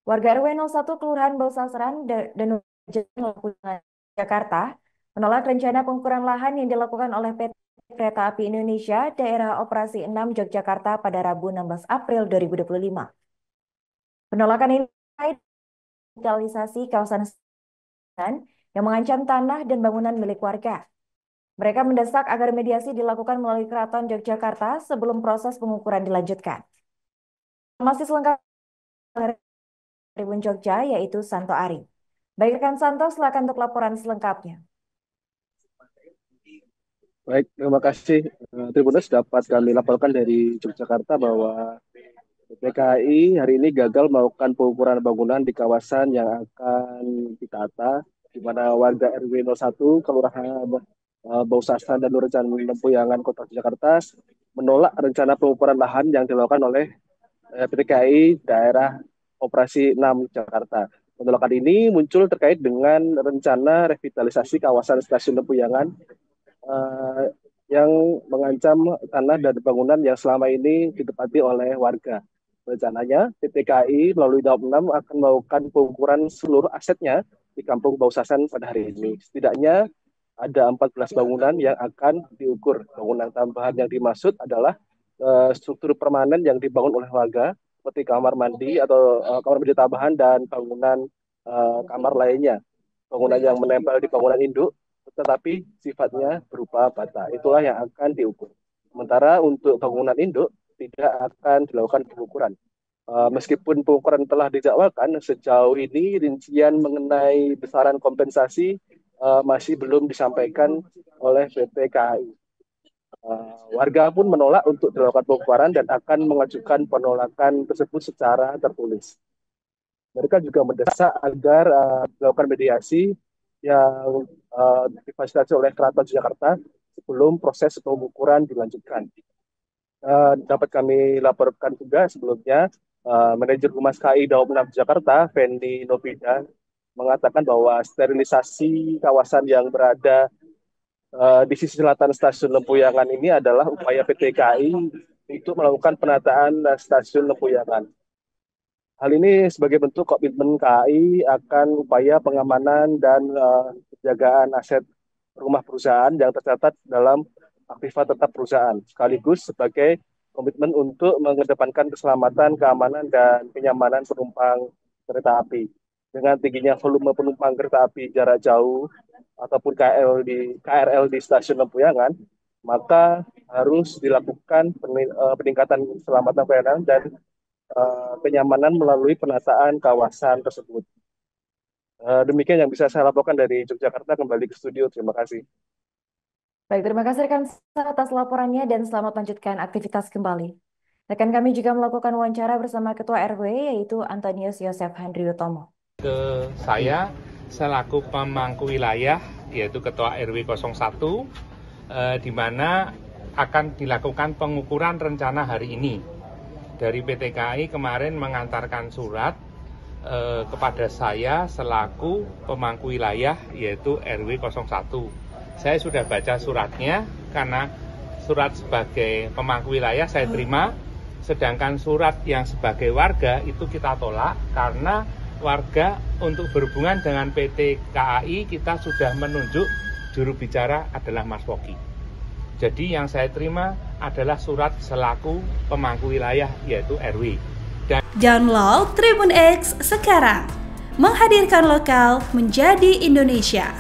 Warga RW 01 Kelurahan Bausasaran dan Jakarta menolak rencana pengukuran lahan yang dilakukan oleh PT Kereta Api Indonesia Daerah Operasi 6 Yogyakarta pada Rabu 16 April 2025. Penolakan ini terkait digitalisasi kawasan yang mengancam tanah dan bangunan milik warga. Mereka mendesak agar mediasi dilakukan melalui Keraton Yogyakarta sebelum proses pengukuran dilanjutkan. Masih selengkap Tribun Jogja, yaitu Santo Ari. Baik rekan Santo, silakan untuk laporan selengkapnya. Baik, terima kasih. Tribuners, dapat kami laporkan dari Yogyakarta bahwa PKI hari ini gagal melakukan pengukuran bangunan di kawasan yang akan ditata, di mana warga RW 01 Kelurahan Bausasan dan Nurjan Lempuyangan Kota Jakarta menolak rencana pengukuran lahan yang dilakukan oleh PKI Daerah Operasi 6 Jakarta. Penolakan ini muncul terkait dengan rencana revitalisasi kawasan Stasiun Lempuyangan eh, yang mengancam tanah dan bangunan yang selama ini ditempati oleh warga. Rencananya, PT KAI melalui Daob 6 akan melakukan pengukuran seluruh asetnya di Kampung Bausasan pada hari ini. Setidaknya ada 14 bangunan yang akan diukur. Bangunan tambahan yang dimaksud adalah struktur permanen yang dibangun oleh warga, seperti kamar mandi atau kamar mandi tambahan dan bangunan kamar lainnya. Bangunan yang menempel di bangunan induk tetapi sifatnya berupa bata. Itulah yang akan diukur. Sementara untuk bangunan induk tidak akan dilakukan pengukuran. Meskipun pengukuran telah dijadwalkan, sejauh ini rincian mengenai besaran kompensasi masih belum disampaikan oleh PT KAI. Warga pun menolak untuk dilakukan pengukuran dan akan mengajukan penolakan tersebut secara tertulis. Mereka juga mendesak agar dilakukan mediasi yang difasilitasi oleh Keraton Jakarta sebelum proses pengukuran dilanjutkan. Dapat kami laporkan juga sebelumnya, manajer Humas KAI Daob 6 Jakarta, Fendi Novida, mengatakan bahwa sterilisasi kawasan yang berada di sisi selatan Stasiun Lempuyangan ini adalah upaya PT KAI untuk melakukan penataan Stasiun Lempuyangan. Hal ini sebagai bentuk komitmen KAI akan upaya pengamanan dan penjagaan aset rumah perusahaan yang tercatat dalam aktiva tetap perusahaan, sekaligus sebagai komitmen untuk mengedepankan keselamatan, keamanan, dan kenyamanan penumpang kereta api. Dengan tingginya volume penumpang kereta api jarak jauh ataupun KRL di stasiun Lempuyangan, maka harus dilakukan peningkatan keselamatan pelayanan dan kenyamanan melalui penataan kawasan tersebut. Demikian yang bisa saya laporkan dari Yogyakarta. Kembali ke studio. Terima kasih. Baik, terima kasih rekan Santo atas laporannya dan selamat melanjutkan aktivitas kembali. Rekan kami juga melakukan wawancara bersama Ketua RW, yaitu Antonius Yosef Handriutomo. Saya selaku pemangku wilayah, yaitu Ketua RW 01, di mana akan dilakukan pengukuran rencana hari ini. Dari PT KAI kemarin mengantarkan surat kepada saya selaku pemangku wilayah, yaitu RW 01. Saya sudah baca suratnya karena surat sebagai pemangku wilayah saya terima, sedangkan surat yang sebagai warga itu kita tolak karena warga untuk berhubungan dengan PT KAI kita sudah menunjuk juru bicara adalah Mas Woki. Jadi yang saya terima adalah surat selaku pemangku wilayah, yaitu RW. Download Tribun X sekarang, menghadirkan lokal menjadi Indonesia.